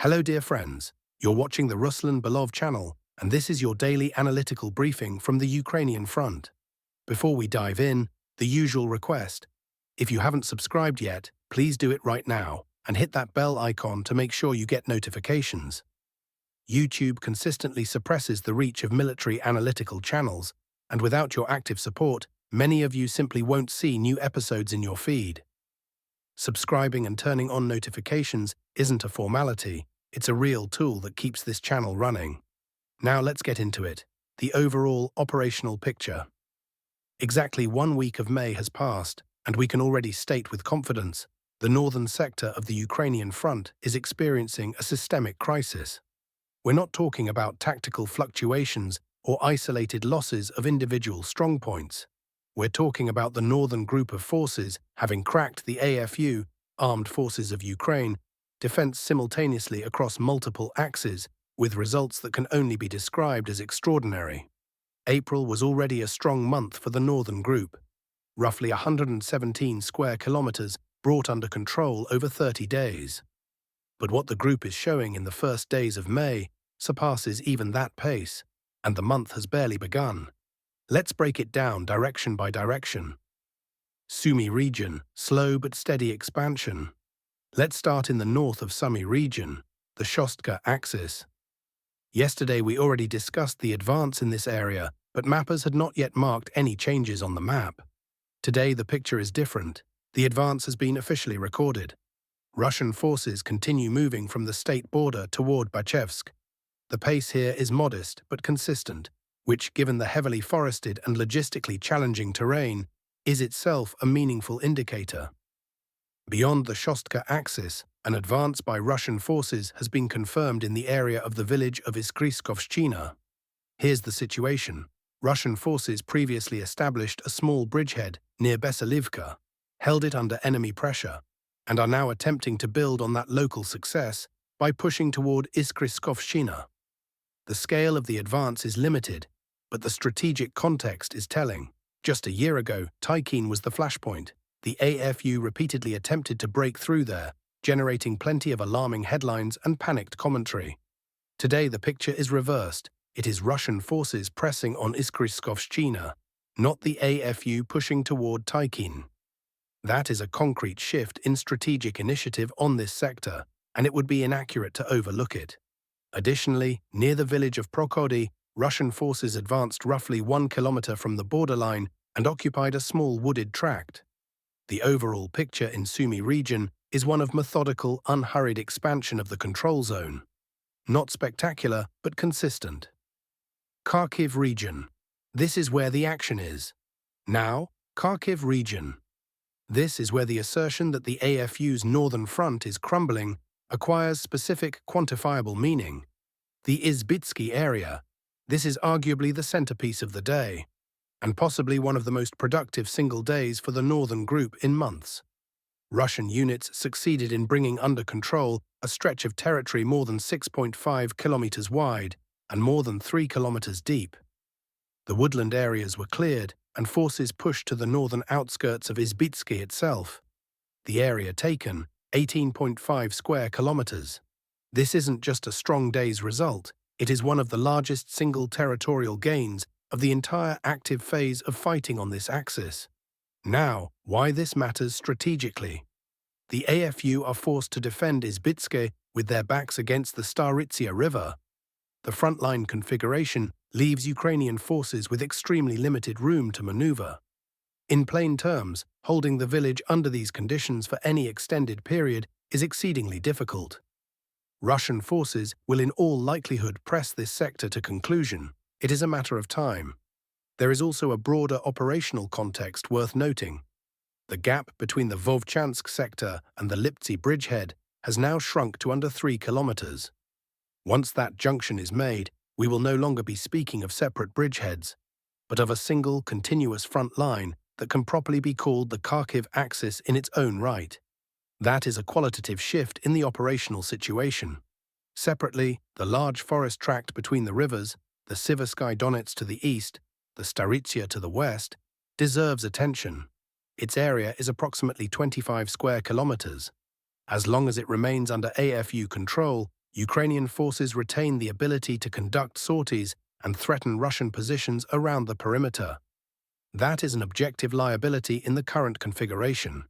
Hello dear friends, you're watching the Ruslan Belov channel and this is your daily analytical briefing from the Ukrainian front. Before we dive in, the usual request. If you haven't subscribed yet, please do it right now and hit that bell icon to make sure you get notifications. YouTube consistently suppresses the reach of military analytical channels, and without your active support, many of you simply won't see new episodes in your feed. Subscribing and turning on notifications isn't a formality, it's a real tool that keeps this channel running. Now let's get into it. The overall operational picture. Exactly 1 week of May has passed, and we can already state with confidence the northern sector of the Ukrainian front is experiencing a systemic crisis. We're not talking about tactical fluctuations or isolated losses of individual strongpoints. We're talking about the northern group of forces having cracked the AFU, Armed Forces of Ukraine, defense simultaneously across multiple axes, with results that can only be described as extraordinary. April was already a strong month for the northern group. Roughly 117 square kilometers brought under control over 30 days. But what the group is showing in the first days of May surpasses even that pace, and the month has barely begun. Let's break it down direction by direction. Sumi region, slow but steady expansion. Let's start in the north of Sumi region, the Shostka axis. Yesterday we already discussed the advance in this area, but mappers had not yet marked any changes on the map. Today the picture is different. The advance has been officially recorded. Russian forces continue moving from the state border toward Bachevsk. The pace here is modest but consistent, which, given the heavily forested and logistically challenging terrain, is itself a meaningful indicator. Beyond the Shostka axis, an advance by Russian forces has been confirmed in the area of the village of Iskriskovshchina. Here's the situation. Russian forces previously established a small bridgehead near Besalivka, held it under enemy pressure, and are now attempting to build on that local success by pushing toward Iskriskovshchina. The scale of the advance is limited, but the strategic context is telling. Just a year ago, Taikin was the flashpoint. The AFU repeatedly attempted to break through there, generating plenty of alarming headlines and panicked commentary. Today the picture is reversed. It is Russian forces pressing on Iskriskovshchina, not the AFU pushing toward Taikin. That is a concrete shift in strategic initiative on this sector, and it would be inaccurate to overlook it. Additionally, near the village of Prokhody, Russian forces advanced roughly 1 kilometer from the borderline and occupied a small wooded tract. The overall picture in Sumi region is one of methodical, unhurried expansion of the control zone. Not spectacular, but consistent. Kharkiv region. This is where the action is. Now, Kharkiv region. This is where the assertion that the AFU's northern front is crumbling acquires specific, quantifiable meaning. The Izbitsky area. This is arguably the centerpiece of the day, and possibly one of the most productive single days for the northern group in months. Russian units succeeded in bringing under control a stretch of territory more than 6.5 kilometers wide and more than 3 kilometers deep. The woodland areas were cleared and forces pushed to the northern outskirts of Izbitsky itself. The area taken, 18.5 square kilometers. This isn't just a strong day's result, it is one of the largest single territorial gains of the entire active phase of fighting on this axis. Now, why this matters strategically. The AFU are forced to defend Izbitsky with their backs against the Staritsya River. The frontline configuration leaves Ukrainian forces with extremely limited room to maneuver. In plain terms, holding the village under these conditions for any extended period is exceedingly difficult. Russian forces will in all likelihood press this sector to conclusion. It is a matter of time. There is also a broader operational context worth noting. The gap between the Vovchansk sector and the Liptsy bridgehead has now shrunk to under 3 kilometers. Once that junction is made, we will no longer be speaking of separate bridgeheads, but of a single continuous front line that can properly be called the Kharkiv axis in its own right. That is a qualitative shift in the operational situation. Separately, the large forest tract between the rivers, the Siversky Donets to the east, the Staritsya to the west, deserves attention. Its area is approximately 25 square kilometers. As long as it remains under AFU control, Ukrainian forces retain the ability to conduct sorties and threaten Russian positions around the perimeter. That is an objective liability in the current configuration.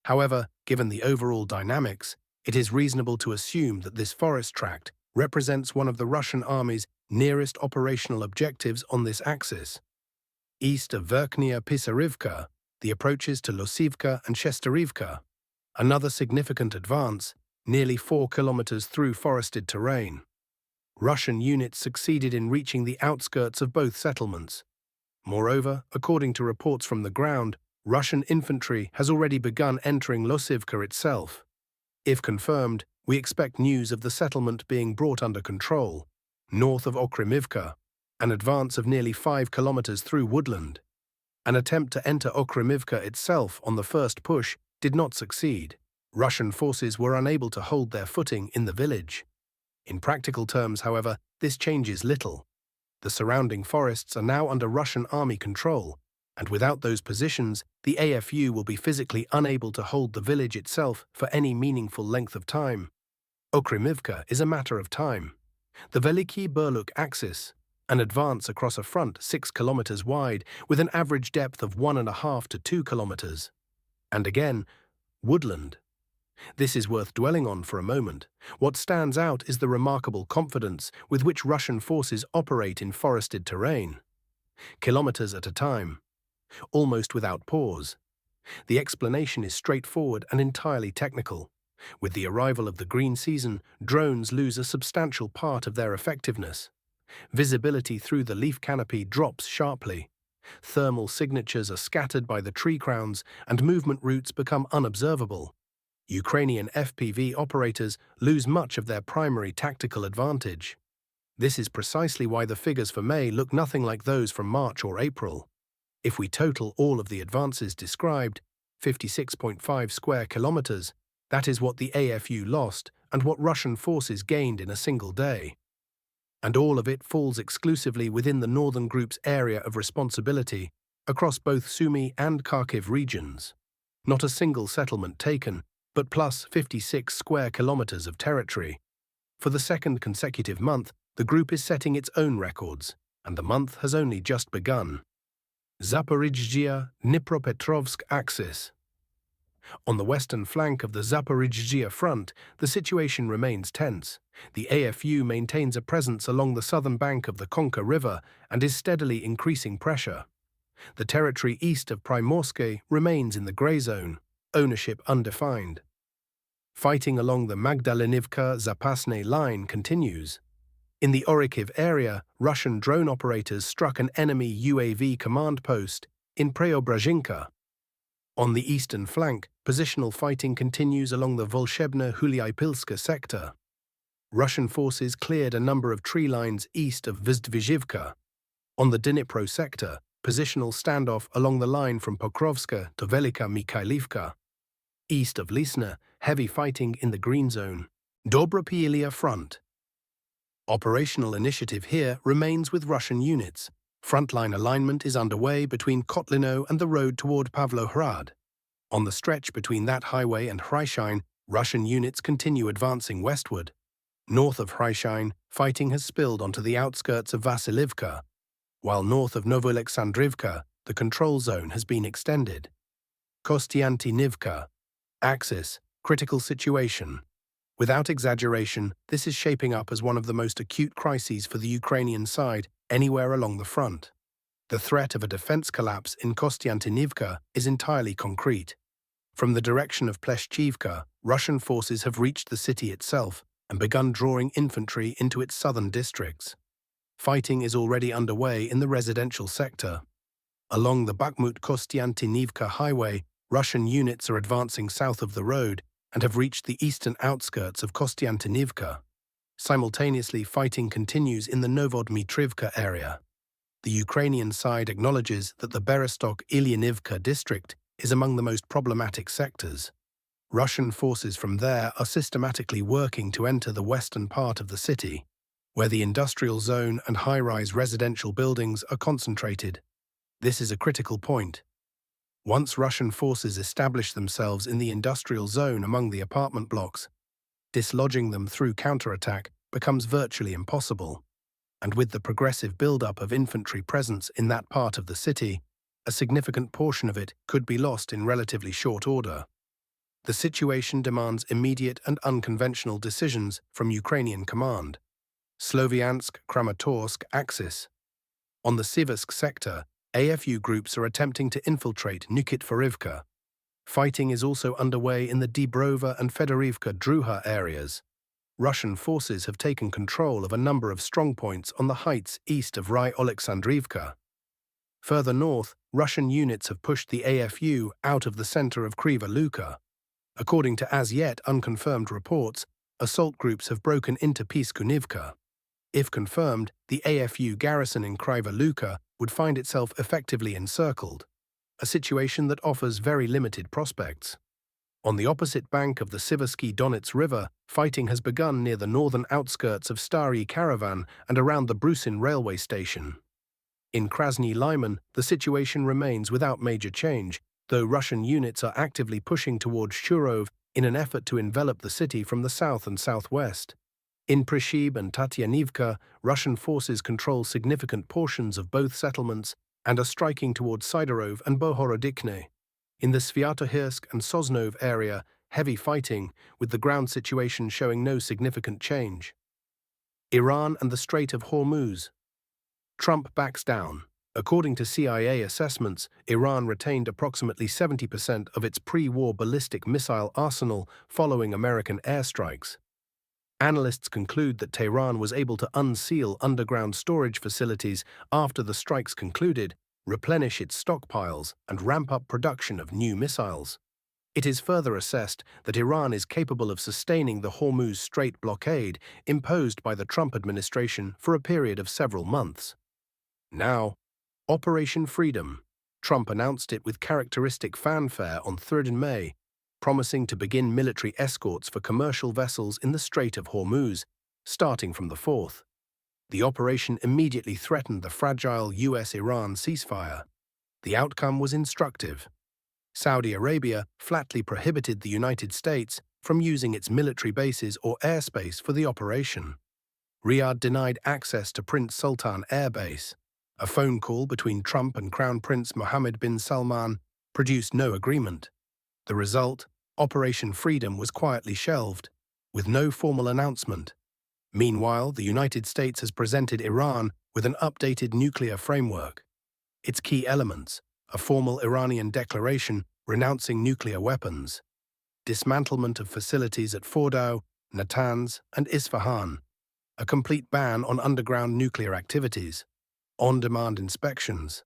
However, given the overall dynamics, it is reasonable to assume that this forest tract represents one of the Russian army's nearest operational objectives on this axis. East of Verkhnya Pisarivka, the approaches to Losivka and Shesterivka. Another significant advance, nearly 4 kilometers through forested terrain. Russian units succeeded in reaching the outskirts of both settlements. Moreover, according to reports from the ground, Russian infantry has already begun entering Losivka itself. If confirmed, we expect news of the settlement being brought under control, north of Okremivka, an advance of nearly 5 kilometers through woodland. An attempt to enter Okremivka itself on the first push did not succeed. Russian forces were unable to hold their footing in the village. In practical terms, however, this changes little. The surrounding forests are now under Russian army control, and without those positions, the AFU will be physically unable to hold the village itself for any meaningful length of time. Okremivka is a matter of time. The Veliki Burluk axis, an advance across a front 6 kilometers wide with an average depth of 1.5 to 2 kilometers. And again, woodland. This is worth dwelling on for a moment. What stands out is the remarkable confidence with which Russian forces operate in forested terrain. Kilometers at a time, almost without pause. The explanation is straightforward and entirely technical. With the arrival of the green season, drones lose a substantial part of their effectiveness. Visibility through the leaf canopy drops sharply. Thermal signatures are scattered by the tree crowns, and movement routes become unobservable. Ukrainian FPV operators lose much of their primary tactical advantage. This is precisely why the figures for May look nothing like those from March or April. If we total all of the advances described, 56.5 square kilometers, that is what the AFU lost and what Russian forces gained in a single day. And all of it falls exclusively within the Northern Group's area of responsibility across both Sumi and Kharkiv regions. Not a single settlement taken, but plus 56 square kilometers of territory. For the second consecutive month, the group is setting its own records, and the month has only just begun. Zaporizhzhia-Dnipropetrovsk axis. On the western flank of the Zaporizhzhia front, the situation remains tense. The AFU maintains a presence along the southern bank of the Konka River and is steadily increasing pressure. The territory east of Primorske remains in the grey zone, ownership undefined. Fighting along the Magdalenivka-Zapasne line continues. In the Orikhiv area, Russian drone operators struck an enemy UAV command post in Preobrazhinka. On the eastern flank, positional fighting continues along the Volshebna-Hulyapilska sector. Russian forces cleared a number of tree lines east of Vyzdvizhivka. On the Dnipro sector, positional standoff along the line from Pokrovska to Velika Mikhailivka. East of Lisna, heavy fighting in the green zone. Dorra Pelia front. Operational initiative here remains with Russian units. Frontline alignment is underway between Kotlino and the road toward Pavlohrad. On the stretch between that highway and Hryshine, Russian units continue advancing westward. North of Hryshine, fighting has spilled onto the outskirts of Vasilivka, while north of Novoalexandrivka, the control zone has been extended. Costantinovka. Axis, critical situation. Without exaggeration, this is shaping up as one of the most acute crises for the Ukrainian side anywhere along the front. The threat of a defense collapse in Costantinovka is entirely concrete. From the direction of Pleshchivka, Russian forces have reached the city itself and begun drawing infantry into its southern districts. Fighting is already underway in the residential sector. Along the Bakhmut-Kostantinovka highway, Russian units are advancing south of the road and have reached the eastern outskirts of Kostantinovka. Simultaneously, fighting continues in the Novodmitrivka area. The Ukrainian side acknowledges that the Berestok-Ilyanivka district is among the most problematic sectors. Russian forces from there are systematically working to enter the western part of the city, where the industrial zone and high-rise residential buildings are concentrated. This is a critical point. Once Russian forces establish themselves in the industrial zone among the apartment blocks, Dislodging them through counterattack becomes virtually impossible. And with the progressive build-up of infantry presence in that part of the city, a significant portion of it could be lost in relatively short order. The situation demands immediate and unconventional decisions from Ukrainian command. Sloviansk-Kramatorsk axis. On the Siversk sector, AFU groups are attempting to infiltrate Nikitforivka. Fighting is also underway in the Dibrova and Fedorivka-Druha areas. Russian forces have taken control of a number of strongpoints on the heights east of Ry-Oleksandrivka. Further north, Russian units have pushed the AFU out of the center of Kriva Luka. According to as-yet unconfirmed reports, assault groups have broken into Piskunivka. If confirmed, the AFU garrison in Kriva Luka would find itself effectively encircled, a situation that offers very limited prospects. On the opposite bank of the Siversky Donets River, fighting has begun near the northern outskirts of Stary Caravan and around the Brusin railway station. In Krasny Lyman, the situation remains without major change, though Russian units are actively pushing towards Shurov in an effort to envelop the city from the south and southwest. In Prishib and Tatyanivka, Russian forces control significant portions of both settlements and are striking towards Sidorov and Bohorodikne. In the Sviatohirsk and Sosnov area, heavy fighting, with the ground situation showing no significant change. Iran and the Strait of Hormuz. Trump backs down. According to CIA assessments, Iran retained approximately 70% of its pre-war ballistic missile arsenal following American airstrikes. Analysts conclude that Tehran was able to unseal underground storage facilities after the strikes concluded, replenish its stockpiles, and ramp up production of new missiles. It is further assessed that Iran is capable of sustaining the Hormuz Strait blockade imposed by the Trump administration for a period of several months. Now, Operation Freedom. Trump announced it with characteristic fanfare on 3rd May, promising to begin military escorts for commercial vessels in the Strait of Hormuz, starting from the 4th. The operation immediately threatened the fragile US-Iran ceasefire. The outcome was instructive. Saudi Arabia flatly prohibited the United States from using its military bases or airspace for the operation. Riyadh denied access to Prince Sultan Air Base. A phone call between Trump and Crown Prince Mohammed bin Salman produced no agreement. The result, Operation Freedom was quietly shelved, with no formal announcement. Meanwhile, the United States has presented Iran with an updated nuclear framework. Its key elements: a formal Iranian declaration renouncing nuclear weapons, dismantlement of facilities at Fordow, Natanz, and Isfahan, a complete ban on underground nuclear activities, on-demand inspections,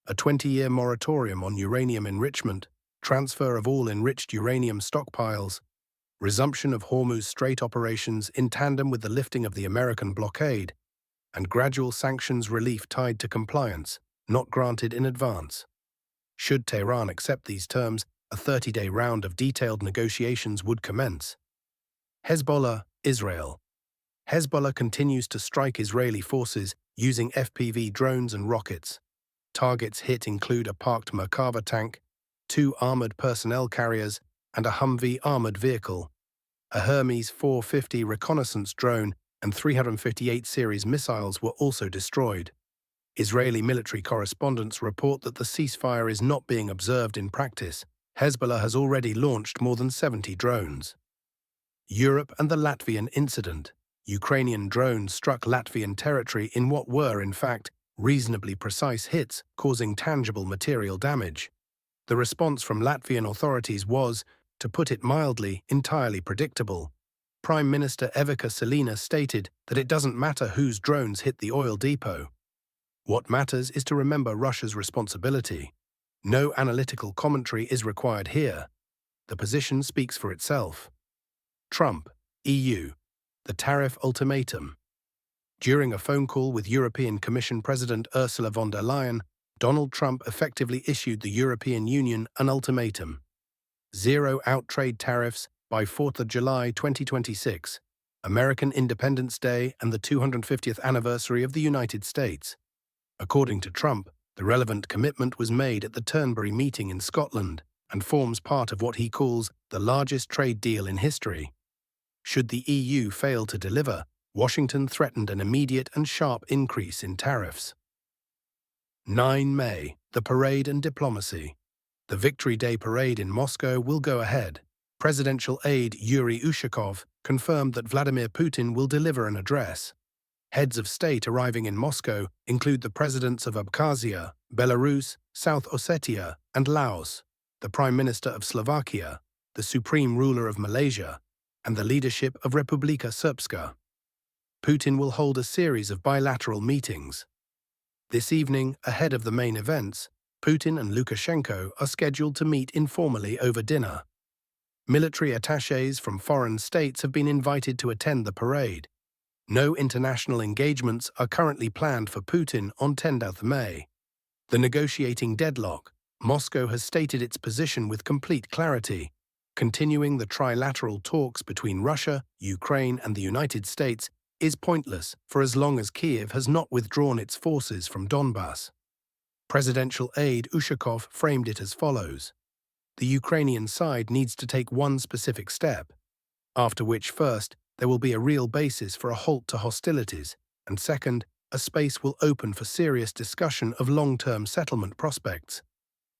a 20-year moratorium on uranium enrichment, transfer of all enriched uranium stockpiles, resumption of Hormuz Strait operations in tandem with the lifting of the American blockade, and gradual sanctions relief tied to compliance, not granted in advance. Should Tehran accept these terms, a 30-day round of detailed negotiations would commence. Hezbollah, Israel. Hezbollah continues to strike Israeli forces using FPV drones and rockets. Targets hit include a parked Merkava tank, 2 armored personnel carriers, and a Humvee armored vehicle. A Hermes 450 reconnaissance drone and 358 series missiles were also destroyed. Israeli military correspondents report that the ceasefire is not being observed in practice. Hezbollah has already launched more than 70 drones. Europe and the Latvian incident. Ukrainian drones struck Latvian territory in what were, in fact, reasonably precise hits, causing tangible material damage. The response from Latvian authorities was, to put it mildly, entirely predictable. Prime Minister Evika Salina stated that it doesn't matter whose drones hit the oil depot. What matters is to remember Russia's responsibility. No analytical commentary is required here. The position speaks for itself. Trump, EU. The tariff ultimatum. During a phone call with European Commission President Ursula von der Leyen, Donald Trump effectively issued the European Union an ultimatum. Zero out-trade tariffs by 4th of July 2026, American Independence Day and the 250th anniversary of the United States. According to Trump, the relevant commitment was made at the Turnberry meeting in Scotland and forms part of what he calls the largest trade deal in history. Should the EU fail to deliver, Washington threatened an immediate and sharp increase in tariffs. 9 May, the parade and diplomacy. The Victory Day parade in Moscow will go ahead. Presidential aide Yuri Ushakov confirmed that Vladimir Putin will deliver an address. Heads of state arriving in Moscow include the presidents of Abkhazia, Belarus, South Ossetia, and Laos, the Prime Minister of Slovakia, the Supreme Ruler of Malaysia, and the leadership of Republika Srpska. Putin will hold a series of bilateral meetings. This evening, ahead of the main events, Putin and Lukashenko are scheduled to meet informally over dinner. Military attachés from foreign states have been invited to attend the parade. No international engagements are currently planned for Putin on 10th May. The negotiating deadlock. Moscow has stated its position with complete clarity. Continuing the trilateral talks between Russia, Ukraine, and the United States is pointless for as long as Kiev has not withdrawn its forces from Donbass. Presidential aide Ushakov framed it as follows: the Ukrainian side needs to take one specific step, after which first, there will be a real basis for a halt to hostilities, and second, a space will open for serious discussion of long-term settlement prospects.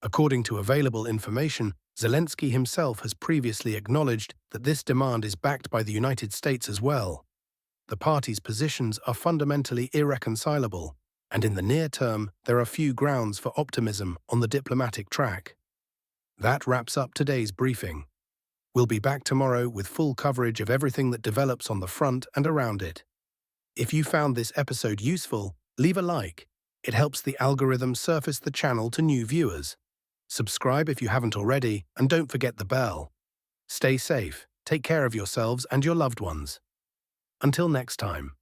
According to available information, Zelensky himself has previously acknowledged that this demand is backed by the United States as well. The parties' positions are fundamentally irreconcilable, and in the near term, there are few grounds for optimism on the diplomatic track. That wraps up today's briefing. We'll be back tomorrow with full coverage of everything that develops on the front and around it. If you found this episode useful, leave a like. It helps the algorithm surface the channel to new viewers. Subscribe if you haven't already, and don't forget the bell. Stay safe, take care of yourselves and your loved ones. Until next time.